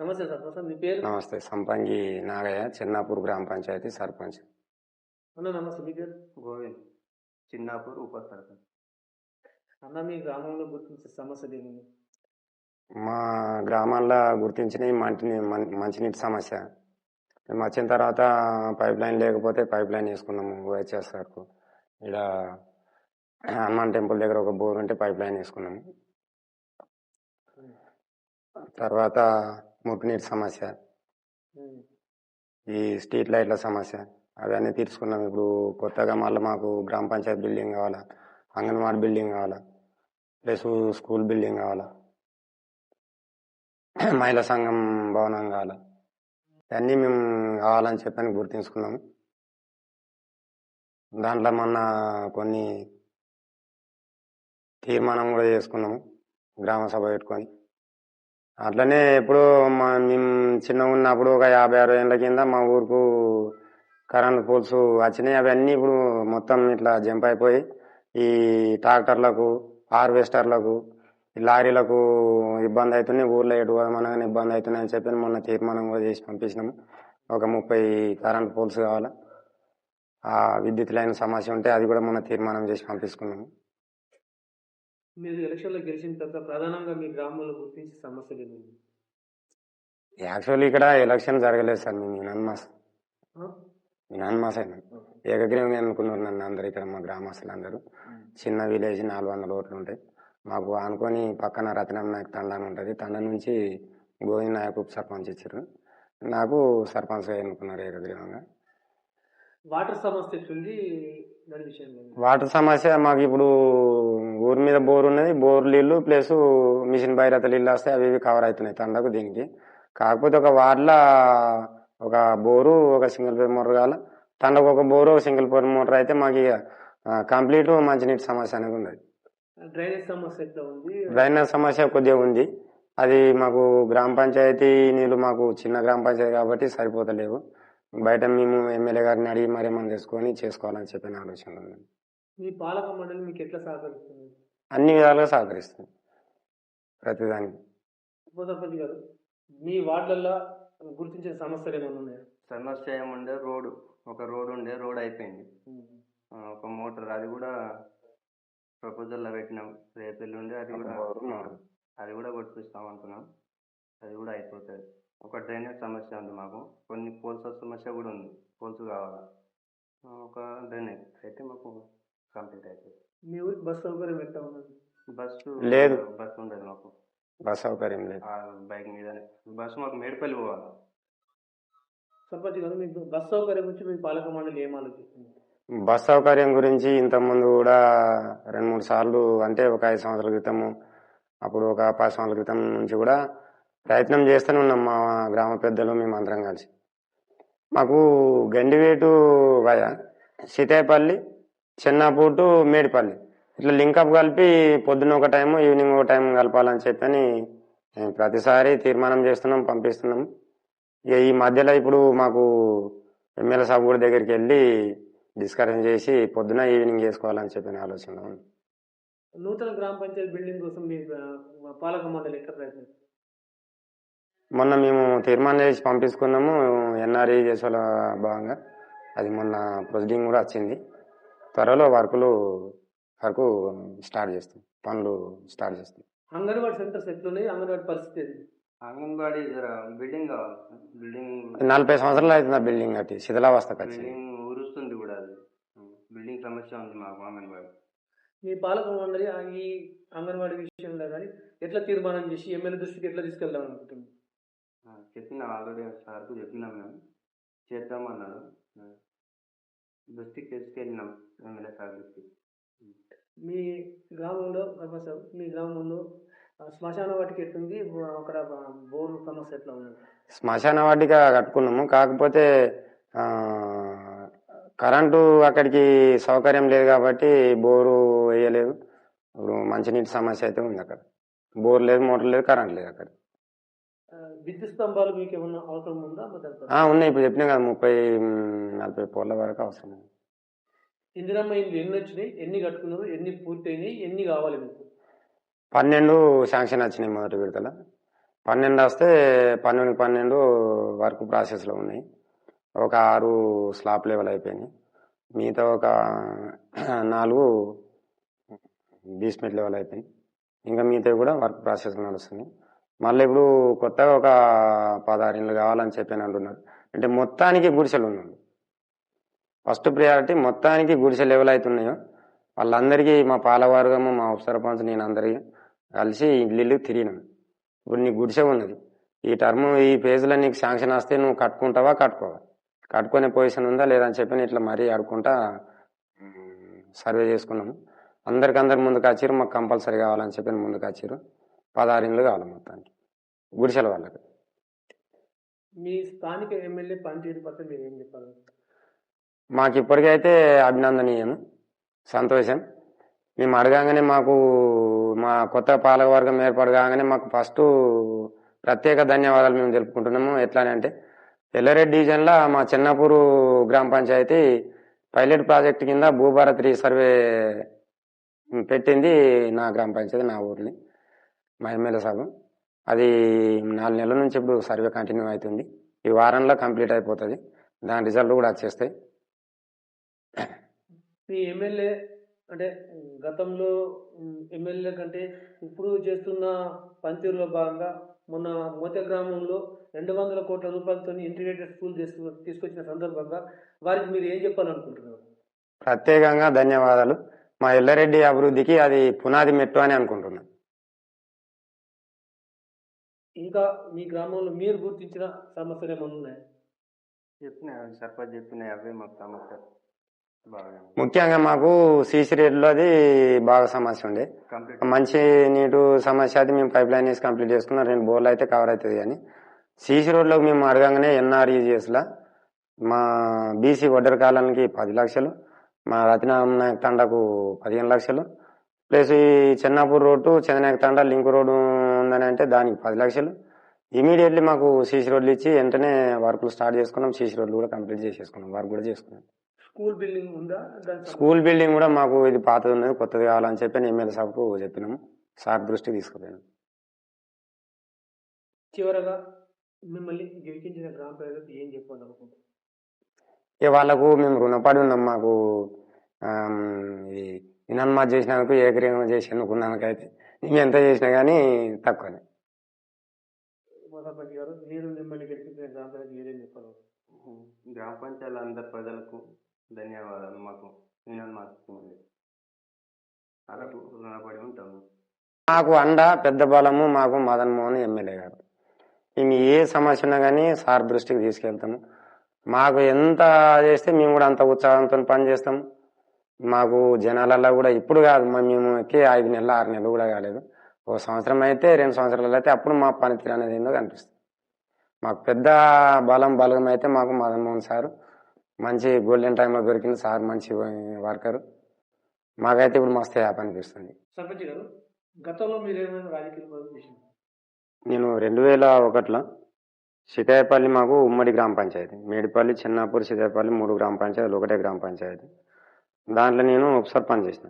నమస్తే సర్పంచ్ సార్. మీ పేరు? నమస్తే. సంపంగి నాగయ్య, చిన్నాపూర్ గ్రామ పంచాయతీ సర్పంచ్. అన్న నమస్తే. మీ పేరు? గోవింద్, చిన్నాపూర్ ఉప సర్పంచ్. అన్న మీ గ్రామంలో గుర్తించే సమస్యలు ఏమి? మా గ్రామాల్లో గుర్తించిన మంచినీటి సమస్య. మేము వచ్చిన తర్వాత పైప్ లైన్ లేకపోతే పైప్ లైన్ వేసుకున్నాము ఓహెచ్ఎస్ఆర్కు. ఇక్కడ హనుమాన్ టెంపుల్ దగ్గర ఒక బోర్ ఉంటే పైప్ లైన్ వేసుకున్నాము. తర్వాత మురుగునీటి సమస్య, ఈ స్ట్రీట్ లైట్ల సమస్య అవన్నీ తీర్చుకున్నాం. ఇప్పుడు కొత్తగా మళ్ళీ మాకు గ్రామ పంచాయతీ బిల్డింగ్ కావాలా, అంగన్వాడీ బిల్డింగ్ కావాలా, ప్లస్ స్కూల్ బిల్డింగ్ కావాలా, మహిళా సంఘం భవనం కావాలా, ఇవన్నీ మేము కావాలని చెప్పని గుర్తించుకున్నాము. దాంట్లో మొన్న కొన్ని తీర్మానం కూడా చేసుకున్నాము గ్రామ సభ పెట్టుకొని. అట్లనే ఎప్పుడు మేము చిన్నగా ఉన్నప్పుడు ఒక 50-60 ఏళ్ళ కింద మా ఊరుకు కరెంట్ పోల్స్ వచ్చినాయి. అవన్నీ ఇప్పుడు మొత్తం ఇట్లా జంప్ అయిపోయి ఈ ట్రాక్టర్లకు, హార్వెస్టర్లకు, ఈ లారీలకు ఇబ్బంది అవుతున్నాయి. ఊర్లో ఎటు మనగానే ఇబ్బంది అవుతున్నాయి అని చెప్పి మొన్న తీర్మానం కూడా చేసి పంపించినాము. ఒక 30 కరెంట్ పోల్స్ కావాలా, ఆ విద్యుత్ లైన్ సమస్య ఉంటే అది కూడా మొన్న తీర్మానం చేసి పంపించుకున్నాము. మీరు ఎలక్షన్లో గెలిచిన తర్వాత ప్రధానంగా మీ గ్రామంలో గుర్తించే సమస్యలు ఏమి? యాక్చువల్లీ ఇక్కడ ఎలక్షన్ జరగలేదు సార్. మేము యునానిమస్ అయినా ఏకగ్రీవంగా ఎన్నుకున్నారు నన్ను అందరు. ఇక్కడ మా గ్రామస్తులు అందరూ. చిన్న విలేజ్, 400 ఓట్లు ఉంటాయి మాకు. అనుకొని పక్కన రత్నం నాయక్ తండా ఉంటుంది. తండా నుంచి గోవింద్ నాయక్ ఉప సర్పంచ్ ఇచ్చారు. నాకు సర్పంచ్గా ఎన్నుకున్నారు ఏకగ్రీవంగా. వాటర్ సమస్య ఎట్లుంది దాని విషయంలో? వాటర్ సమస్య మాకు ఇప్పుడు ఊరి మీద బోర్ ఉన్నది. బోర్ నీళ్ళు ప్లస్ మిషన్ భైరత నీళ్ళు వస్తాయి. అవి ఇవి కవర్ అవుతున్నాయి తండకు దీనికి. కాకపోతే ఒక వార్డులో ఒక బోరు, ఒక సింగిల్ పేర్ మోటార్ కావాలి. తండకు ఒక బోరు, ఒక సింగిల్ పేర్ మోటార్ అయితే మాకు ఇక కంప్లీట్ మంచినీటి సమస్య అనేది ఉన్నది. డ్రైనేజ్ సమస్య ఎట్లా ఉంది? డ్రైనేజ్ సమస్య కొద్దిగా ఉంది. అది మాకు గ్రామ పంచాయతీ నీళ్ళు, మాకు చిన్న గ్రామ పంచాయతీ కాబట్టి సరిపోతలేవు. బయట మేము ఎమ్మెల్యే గారిని అడిగి మరేమని తీసుకొని చేసుకోవాలని చెప్పిన ఆలోచన ఉంది. మీ పాలక మండలి మీకు ఎట్లా సహకరిస్తుంది? అన్ని విధాలుగా సహకరిస్తుంది ప్రతిదానికి. ఉప సర్పంచ్ గారు, మీ వార్డులలో గుర్తించిన సమస్యలు ఏమైనా ఉన్నాయా? సమస్య ఏముండే, ఒక రోడ్ ఉండే, రోడ్ అయిపోయింది. ఒక మోటార్, అది కూడా ప్రపోజల్లో పెట్టినాం. రేపెల్లి ఉండే అది కూడా కొట్టిస్తాం అనుకున్నాం. అది కూడా అయిపోతుంది. ఒక డ్రైనేజ్ సమస్య ఉంది మాకు. కొన్ని పోల్స్ సమస్య కూడా ఉంది. పోల్స్ కావాలా, ఒక డ్రైనేజ్ అయితే మాకు కంప్లీట్ అయిపోతుంది. మీ ఊరికి బస్ సౌకర్యం ఎట్లా ఉన్నది? బస్సు లేదు. బస్సు ఉండదు మాకు. బస్ సౌకర్యం లేదు. బైక్ మీదనే బస్సు. మాకు మేడిపల్లి పోవాలి. సర్పంచ్ గారు, మీకు బస్ సౌకర్యం గురించి మీ పాలక మండలి ఏం ఆలోచిస్తుంది? బస్ సౌకర్యం గురించి ఇంతకుముందు కూడా 2-3 సార్లు, అంటే ఒక 5 సంవత్సరాల క్రితము, అప్పుడు ఒక 10 సంవత్సరాల క్రితం నుంచి కూడా ప్రయత్నం చేస్తూనే ఉన్నాం. మా గ్రామ పెద్దలు మేము అందరం కలిసి. మాకు గండివేటు వయ సీతాయపల్లి, చిన్నాపూర్ టు మేడిపల్లి ఇట్లా లింకప్ కలిపి పొద్దున్న ఒక టైము, ఈవినింగ్ ఒక టైం కలపాలని చెప్పని ప్రతిసారి తీర్మానం చేస్తున్నాం, పంపిస్తున్నాం. ఇక ఈ మధ్యలో ఇప్పుడు మాకు ఎమ్మెల్యే సాబ్ కూడా దగ్గరికి వెళ్ళి డిస్కషన్ చేసి పొద్దున ఈవినింగ్ చేసుకోవాలని చెప్పిన ఆలోచన ఉంది. నూతన గ్రామ పంచాయతీ బిల్డింగ్ కోసం మీ పాలక మండలి ఎట్లా ప్రయత్నిస్తుంది? మొన్న మేము తీర్మానం చేసి పంపించుకున్నాము. ఎన్ఆర్ఈ చేసేల భాగంగా అది మొన్న ప్రొసీడింగ్ కూడా వచ్చింది. త్వరలో వరకు స్టార్ట్ చేస్తాం, పనులు స్టార్ట్ చేస్తాం. అంగన్వాడీ సెంటర్స్ ఎట్లున్నాయి? అంగన్వాడీ పరిస్థితి ఏంటి? అంగన్వాడీ బిల్డింగ్ కావాలి. బిల్డింగ్ 40 సంవత్సరాలు అవుతుంది. ఆ బిల్డింగ్ కట్టి శిథిలావస్థకు వచ్చింది. బిల్డింగ్ ఊరుస్తుంది కూడా. అది బిల్డింగ్ సమస్య ఉంది మాకు అంగన్వాడీ. మీ పాలక మండలి ఈ అంగన్వాడీ విషయంలో కానీ ఎట్లా తీర్మానం చేసి ఎమ్మెల్యే దృష్టికి ఎట్లా తీసుకెళ్దాం అనుకుంటుంది? చెప్పినా ఆల్రెడీ సార్కు చెప్పినాం. మేము చేద్దామన్నాడు. దృష్టికి తీసుకెళ్ళినాం, ఎమ్మెల్యే సార్ దృష్టికి. మీ గ్రామంలో మీ గ్రామంలో శ్మశాన వాటికి ఎట్లుంది? అక్కడ బోరు సమస్య ఎట్లా ఉంది? శ్మశాన వాటిగా కట్టుకున్నాము. కాకపోతే కరెంటు అక్కడికి సౌకర్యం లేదు కాబట్టి బోరు వేయలేదు. ఇప్పుడు మంచినీటి సమస్య అయితే ఉంది అక్కడ. బోర్ లేదు, మోటార్ లేదు, కరెంట్ లేదు అక్కడ. విద్యుత్ స్తంభాలు మీకు ఏమన్నా అవసరం ఉందా? ఉన్నాయి. ఇప్పుడు చెప్పినా కదా, 30-40 పోల్ల వరకు అవసరం ఉంది. ఇందిరమ్మ ఇండ్లు ఎన్ని వచ్చినాయి? ఎన్ని కట్టుకున్నారు? ఎన్ని పూర్తయినాయి? ఎన్ని కావాలి మీకు? 12 శాంక్షన్ వచ్చినాయి మొదటి విడతల. 12 వస్తే 12 వర్క్ ప్రాసెస్లో ఉన్నాయి. ఒక 6 స్లాబ్ లెవెల్ అయిపోయినాయి. మిగతా ఒక 4 బేస్మెంట్ లెవెల్ అయిపోయినాయి. ఇంకా మిగతావి కూడా వర్క్ ప్రాసెస్ నడుస్తుంది. మళ్ళీ ఇప్పుడు కొత్తగా ఒక 16 ఇండ్లు కావాలని చెప్పి అంటున్నారు. అంటే మొత్తానికి గుడిసెలు ఉన్నాయి. ఫస్ట్ ప్రియారిటీ మొత్తానికి గుడిసెలు లెవెల్ అవుతున్నాయో వాళ్ళందరికీ మా పాలవర్గము, మా ఉప సర్పంచ్, నేను అందరికీ కలిసి ఇల్లు తిరిగినాను. ఇప్పుడు నీకు గుడిసె ఉన్నది, ఈ టర్మ్ ఈ ఫేజ్లో నీకు శాంక్షన్ వస్తే నువ్వు కట్టుకుంటావా కట్టుకోవా, కట్టుకునే పొజిషన్ ఉందా లేదా అని చెప్పి ఇట్లా మరీ అడుకుంటా సర్వే చేసుకున్నాము. అందరు ముందుకు వచ్చారు. మాకు కంపల్సరీ కావాలని చెప్పి ముందుకు వచ్చారు. 16 ఇండ్లు కావాలి మొత్తానికి గుడిసెల వాళ్ళకి. మీ స్థానిక ఎమ్మెల్యే పనితీరు పట్ల మీరు ఏం చెప్పాలి? మాకు ఇప్పటికైతే అభినందనీయం, సంతోషం. మేము అడగానే మాకు మా కొత్త పాలకవర్గం ఏర్పాటు కాగానే మాకు ఫస్ట్ ప్రత్యేక ధన్యవాదాలు మేము తెలుపుకుంటున్నాము. ఎట్లానంటే ఎల్లారెడ్డి డివిజన్లో మా చిన్నపూరు గ్రామ పంచాయతీ పైలట్ ప్రాజెక్ట్ కింద భూభారత్ సర్వే పెట్టింది నా గ్రామ పంచాయతీ, నా ఊరిని, మా ఎమ్మెల్యే సాబు. అది 4 నెలల నుంచి ఇప్పుడు సర్వే కంటిన్యూ అవుతుంది. ఈ వారంలో కంప్లీట్ అయిపోతుంది. దాని రిజల్ట్ కూడా వచ్చేస్తాయి. మీ ఎమ్మెల్యే అంటే గతంలో ఎమ్మెల్యే కంటే ఇప్పుడు చేస్తున్న పనితీరులో భాగంగా మొన్న మోతే గ్రామంలో 200 కోట్ల రూపాయలతో ఇంటిగ్రేటెడ్ స్కూల్ తీసుకొచ్చిన సందర్భంగా వారికి మీరు ఏం చెప్పాలనుకుంటున్నారు? ప్రత్యేకంగా ధన్యవాదాలు. మా ఎల్లారెడ్డి అభివృద్ధికి అది పునాది మెట్టు అని అనుకుంటున్నాను. ఇంకా మీ గ్రామంలో మీరు గుర్తించిన సమస్యలు ఏమైనా ఉన్నాయా? సర్పంచ్ చెప్పినాయి అవే మాకు సమస్య బాగా. ముఖ్యంగా మాకు సీసీ రేట్లో అది బాగా సమస్య ఉండే. మంచి నీటు సమస్య అది మేము పైప్ లైన్ వేసి కంప్లీట్ చేసుకున్నాం. 2 బోర్లు అయితే కవర్ అవుతుంది. కానీ సీసీ రోడ్లోకి మేము అడగంగానే ఎన్ఆర్ఈజిఎస్లా మా బీసీ ఒడ్డర్ కాలానికి 10 లక్షలు, మా రత్నాయక తండకు 15 లక్షలు, ప్లస్ ఈ చెన్నాపూర్ రోడ్డు చందనాయక తండ లింక్ రోడ్డు ఉందని అంటే దానికి 10 లక్షలు. ఇమీడియట్లీ మాకు సీసీ రోడ్లు ఇచ్చి వెంటనే వర్క్లు స్టార్ట్ చేసుకున్నాం. సీసీ రోడ్లు కూడా కంప్లీట్ చేసేసుకున్నాం, వర్క్ కూడా చేసుకున్నాం. స్కూల్ బిల్డింగ్ ఉందా? స్కూల్ బిల్డింగ్ కూడా మాకు ఇది పాతది ఉన్నది, కొత్తది కావాలని చెప్పి ఎమ్మెల్యే సాబ్కు చెప్పినాము. సార్ దృష్టికి తీసుకుపోయాను. చివరగా మిమ్మల్ని గెలిపించిన గ్రామ ప్రజలకు ఏం చెప్పాలనుకుంటున్నాను? ఇక వాళ్ళకు మేము రుణపడి ఉన్నాం. మాకు ఇనన్మాజ్ చేసినందుకు, ఏకరీకంగా చేసేందుకు ఉన్నానికైతే మేము ఎంత చేసినా కానీ తక్కువనే. సర్పంచ్ గారు, మీరు మిమ్మల్ని గెలిపించిన గ్రామ ప్రజలకు ఏదేం చెప్పాలి? గ్రామ పంచాయతీల అందరి ప్రజలకు ధన్యవాదాలు. మాకు అరకు రుణపడి ఉంటాము. మాకు అండ పెద్ద బలము మాకు మదన్ మోహన్ ఎమ్మెల్యే గారు. మేము ఏ సమస్య ఉన్నా కానీ సార్ దృష్టికి తీసుకెళ్తాము. మాకు ఎంత చేస్తే మేము కూడా అంత ఉత్సాహంతో పని చేస్తాము. మాకు జనాలలో కూడా ఇప్పుడు కాదు, మేము ఎక్కి 5 నెలలు 6 నెలలు కూడా కాలేదు, 1 సంవత్సరం అయితే 2 సంవత్సరాలు అయితే అప్పుడు మా పనితీరు అనేది ఏందో కనిపిస్తుంది. మాకు పెద్ద బలగం అయితే మాకు మదన్ మోహన్ సారు మంచి గోల్డెన్ టైంలో దొరికింది. సార్ మంచి వర్కరు. మాకైతే ఇప్పుడు మస్తు హ్యాపీ అనిపిస్తుంది. సర్పంచ్ గారు, గతంలో మీరు ఏమైనా రాజకీయ పనులు చేశారు? నేను 2001లో సికాయపల్లి మాకు ఉమ్మడి గ్రామ పంచాయతీ, మేడిపల్లి, చిన్నాపూర్, సికాయపల్లి 3 గ్రామ పంచాయతీలు ఒకటే గ్రామ పంచాయతీ. దాంట్లో నేను ఉప సర్పంచ్ చేసిన.